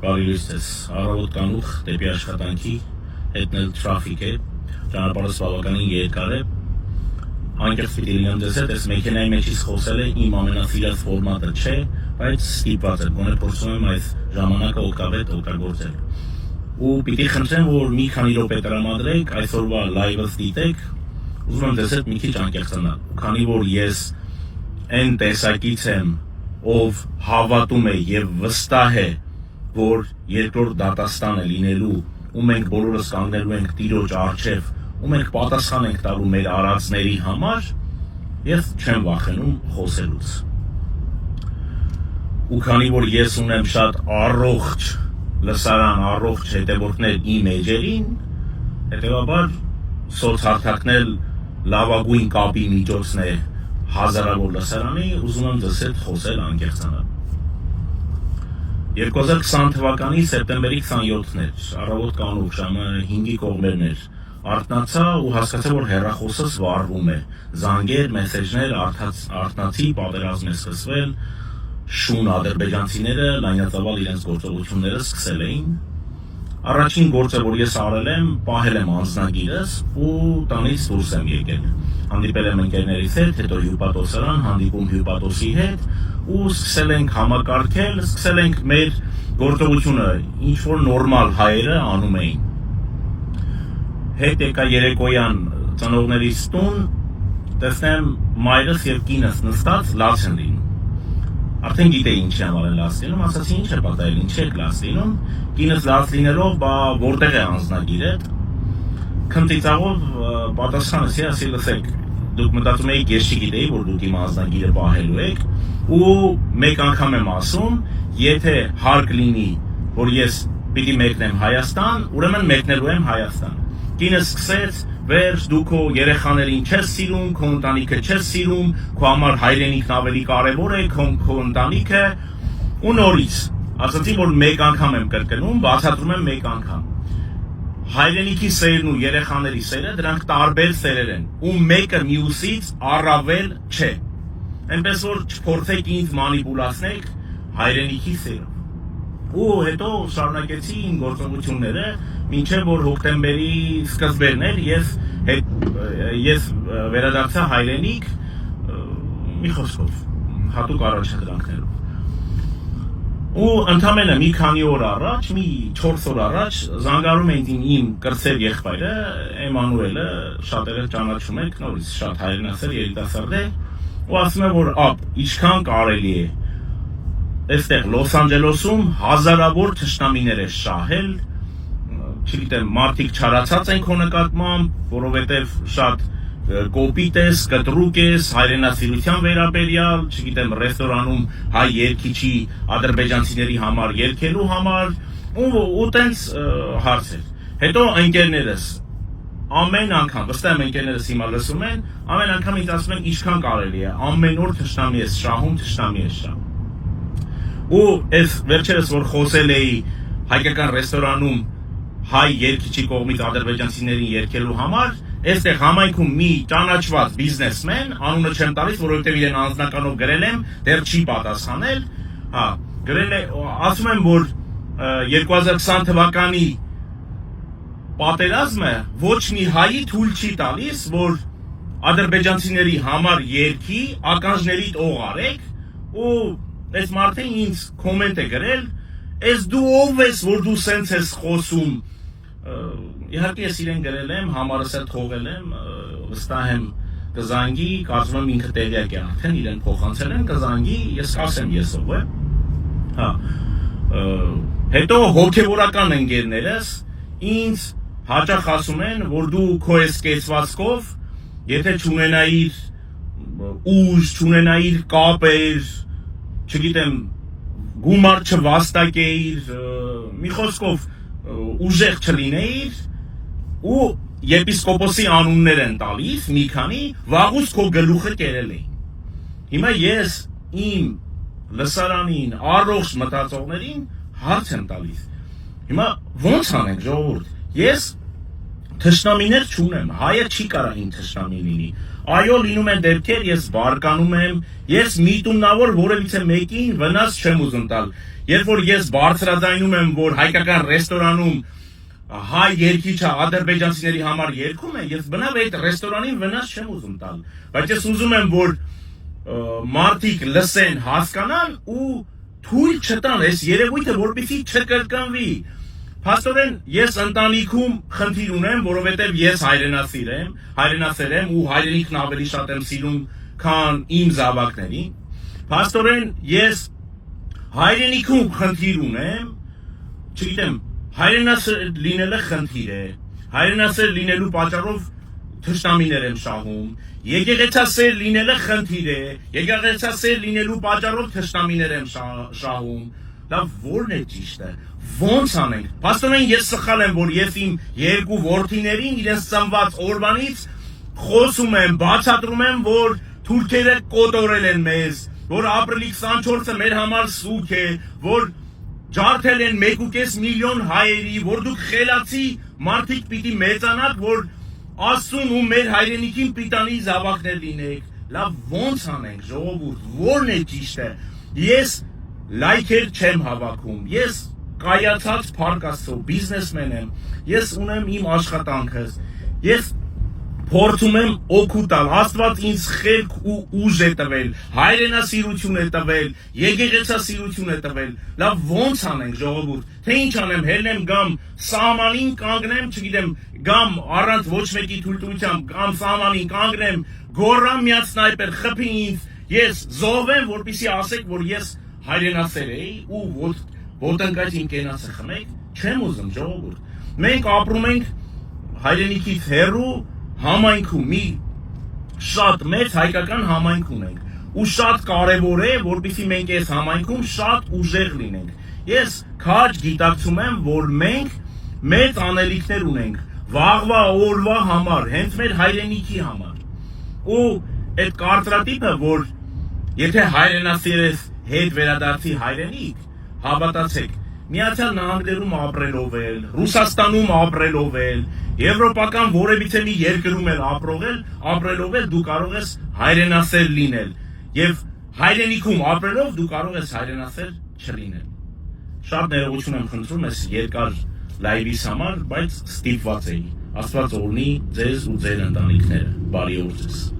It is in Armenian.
Բարելույս առավոտ կանուխ դեպի աշխատանքի հետնել թրաֆիկ է, ճանապարհը բավականին երկար է, անկեղծ պիտի լինեմ ձեզ հետ, այս մեքենայի մեջից խոսել է իմ ամենասիրած ֆորմատը չէ, բայց ստիպված եմ, գոնե փորձում եմ այս ժամանակը օգտագործել։ Ու պիտի խնդրեմ, որ մի քանի րոպե տրամադրեք, այսօրվա լայվս դիտեք, ուզում եմ ձեզ հետ մի քիչ անկեղծանալ, քանի որ ես այն տեսակից եմ, ով հավատում է եւ վստահ է, որ երկրորդ դատաստան է լինելու, ու մենք բոլորս կանգնելու ենք Տիրոջ առջև, ու մենք պատասխան ենք տալու մեր արածների համար, ես չեմ վախենում խոսելուց։ Ու քանի որ ես ունեմ շատ առողջ լսարան, առողջ հետևորդներ իմ էջերին, հետևաբար սոցհարթակնել լավագույն կապի միջոցն է հազարավոր լսարանի, ուզում եմ ձեզ հետ խոսել անկեղծանալ։ 2020 թվականի սեպտեմբերի 27-ն էր, առավոտ կանուխ ժամը 5-ի կողմերն էր, արթնացա ու հասկացա, որ հեռախոսս վառվում է, զանգեր, մեսեջներ, արթնացի, պատերազմ է սկսվել, շուն ադրբեջանցիները լայնածավալ իրենց գործողությունները սկսել էին։ Առաջին գործը, որ ես արել եմ, պահել եմ անձնագիրս ու տանից դուրս եմ եկել։ Հանդիպել եմ ընկերներիս հետ, հետո հյուպատոսարան, հանդիպում հյուպատոսի հետ ու սկսել ենք համակարգել, սկսել ենք մեր գործողությունը, ինչ որ նորմալ հայերը անում էին։ Հետ եկա երեկոյան ծնողներիս տուն, տեսնեմ մայրս եւ կինս նստած լաց են լինում։ Արդեն գիտեի ինչ եմ արել լաց լինում, ասացի ինչ է պատահել, ինչ եք լաց լինում, կինս լաց լինելով, բա որտեղ է անձնագիրը։ Քննիցաղով պատասխանեցի, ասի լսեք, դուք մտածում եք ես չգիտեի, որ դուք իմ անձնագիրը պահելու եք, ու մեկ անգամ եմ ասում, եթե հարկ լինի, որ ես պիտի մեկնեմ Հայաստան, ուրեմն մեկնելու եմ Հայաստան։ Կինը սկսեց, վերջ դու քո երեխաներին չես սիրում, քո ընտանիքը չես սիրում, քո համար հայրենիքն ավելի կարևոր է, քո ընտանիքը, ու նորից ասացի, որ մեկ անգամ եմ կրկնում, բացատրում եմ մեկ անգամ։ Հայրենիքի սերն ու երեխաների սերը դրանք տարբեր սերեր են, ու մեկը մյուսից առավել չէ։ Այնպես որ չփորձեք ինձ մանիպուլացնել հայրենիքի սերով։ Ու հետո շարունակեցի իմ գործողությունները, մինչև որ հոկտեմբերի սկզբերն էր, ես վերադարձա հայրենիք, մի խոսքով, հատուկ առաջադրանքներով։ Ու ընդամենը մի քանի օր առաջ, մի 4 օր առաջ զանգարում էին իմ կրտսեր եղբայրը, Էմանուելը, շատերը ճանաչում եք, նորից շատ հայրենասեր երիտասարդ է, ու ասում է, որ ինչքան կարելի է այստեղ Լոս Անջելեսում հազարավոր թշնամիներ է շահել, չգիտեմ, մարդիկ չարացած են քո նկատմամբ, որովհետև շատ կոպիտ ես, կտրուկ ես, հայրենասիրության վերաբերյալ, չգիտեմ, ռեստորանում հայ երգիչի ադրբեջանցիների համար երգելու համար, ու տենց հարցեր։ Հետո ընկերներս ամեն անգամ, վստահ եմ ընկերներս հիմա լսում են, ամեն անգամ ինձ ասում են ինչքան կարելի է, ամեն օր թշնամի ես շահում, թշնամի ես շահում։ Ու այս վերջերս որ խոսել էի հայկական ռեստորանում հայ երգիչի կողմից ադրբեջանցիներին երգելու համար, այստեղ համայնքում մի ճանաչված բիզնեսմեն, անունը չեմ տալիս, որովհետև իրեն անձնականով գրել եմ, դեռ չի պատասխանել, գրել է, ասում եմ, որ 2020 թվականի պատերազմը ոչ մի հայի թույլ չի տալիս, որ ադրբեջանցիների համար երգի, ականջների տող արեք, ու այս մարդը ինձ կոմենտ է գրել, ես դու ով ես, որ դու սենց ես խոսում, իհարկե ես իրեն գրել եմ, համարս էլ թողել եմ, վստահ եմ կզանգի, կարծում եմ ինքը տեղյակ է արդեն, իրեն փոխանցել եմ, կզանգի, ես կասեմ ես ով եմ, հետո հոգևորական ընկերներս ինձ հաճախ ասում են, որ դու քո ես կեցվածքով, եթե չունենայիր ուժ, չունենայիր կապեր, չգիտեմ, գումար չվաստակեիր, մի խոսքով ուժեղ չլինեիր, ու եպիսկոպոսի անուններ են տալիս, մի քանի, վաղուց քո գլուխը կերել էին։ Հիմա ես իմ լսարանին, առողջ մտածողներին հարց եմ տալիս։ Հիմա ո՞նց անենք ժողովուրդ։ Ես Թշնամիներ չունեմ, հայը չի կարա իմ թշնամի լինի։ Այո, լինում են դեպքեր, ես բարկանում եմ, ես միտումնավոր որևիցե մեկին վնաս չեմ ուզում տալ։ Երբ որ ես բարձրաձայնում եմ, որ հայկական ռեստորանում հայ երգիչը ադրբեջանցիների համար երգում է, ես բնավ այդ ռեստորանին վնաս չեմ ուզում տալ։ Բայց ես ուզում եմ, որ մարդիկ լսեն, հասկանան ու թույլ չտան այս երևույթը, որպեսզի չկրկնվի։ Փաստորեն ես ընտանիքում խնդիր ունեմ, որովհետև ես հայրենասեր եմ ու հայրենիքն ավելի շատ եմ սիրում, քան իմ զավակներին։ Փաստորեն ես հայրենիքում խնդիր ունեմ, չգիտեմ, հայրենասեր լինելը խնդիր է, հայրենասեր լինելու պատճառով թշնամիներ եմ շահում, եկեղեցասեր լինելը խնդիր է, եկեղեցասեր լինելու պատճառով թշնամիներ եմ շահում, լավ որն է ճիշտը, ոնց անենք, փաստորեն ես սխալ եմ, որ ես իմ երկու որդիներին իրենց ծնված օրվանից խոսում եմ, բացատրում եմ, որ թուրքերը կոտորել են մեզ, որ ապրիլի 24-ը մեր համար սուգ է, որ ջարդել են 1.5 միլիոն հայերի, որ դուք խելացի մարդիկ պիտի մեծանաք, որ Աստծուն ու մեր հայրենիքին պիտանի զավակներ լինեք, լավ ոնց անենք ժողովուրդ, որն է ճիշտը, ես լայքեր չեմ հավաքում, ես կայացած փառք Աստծո բիզնեսմեն եմ, ես ունեմ իմ աշխատանքս, ես փորձում եմ օգուտ տալ, Աստված ինձ խելք ու ուժ է տվել, հայրենասիրություն է տվել, եկեղեցասիրություն է տվել, լավ ոնց անենք ժողովուրդ, թե ինչ անեմ, հելնեմ գամ սահմանին կանգնեմ, չգիտեմ, գամ առանց ոչ մեկի թույլտվությամբ, գամ սահմանին կանգնեմ, գոռամ միած սնայպեր, խփի ինձ, ես զոհվեմ, որպեսզի ասեք, որ ես հայրենասեր էի ու ոտնկայց իմ կենացը խմեք, չեմ ուզում ժողովուրդ, մենք ապրում ենք հայրենիքից հեռու համայնքում մի շատ մեծ հայկական համայնք ունենք ու շատ կարևոր է, որպեսզի մենք այս համայնքում շատ ուժեղ լինենք։ Ես քաջ գիտակցում եմ, որ մենք մեծ անելիքներ ունենք վաղվա օրվա համար, հենց մեր հայրենիքի համար։ Ու այդ կարծրատիպը, որ եթե հայրենասեր ես հետ վերադարձի հայրենիք, հավատացեք, Միացյալ Նահանգներում ապրելով էլ, Ռուսաստանում ապրելով էլ, եվրոպական որևիցե մի երկրում էլ ապրելով էլ դու կարող ես հայրենասեր լինել եւ հայրենիքում ապրելով դու կարող ես հայրենասեր չլինել։ Շատ ներողություն եմ խնդրում ես երկար լայվիս համար, բայց ստիպված էի։ Աստված օրհնի ձեզ ու ձեր ընտանիքները։ Բարի օր ձեզ։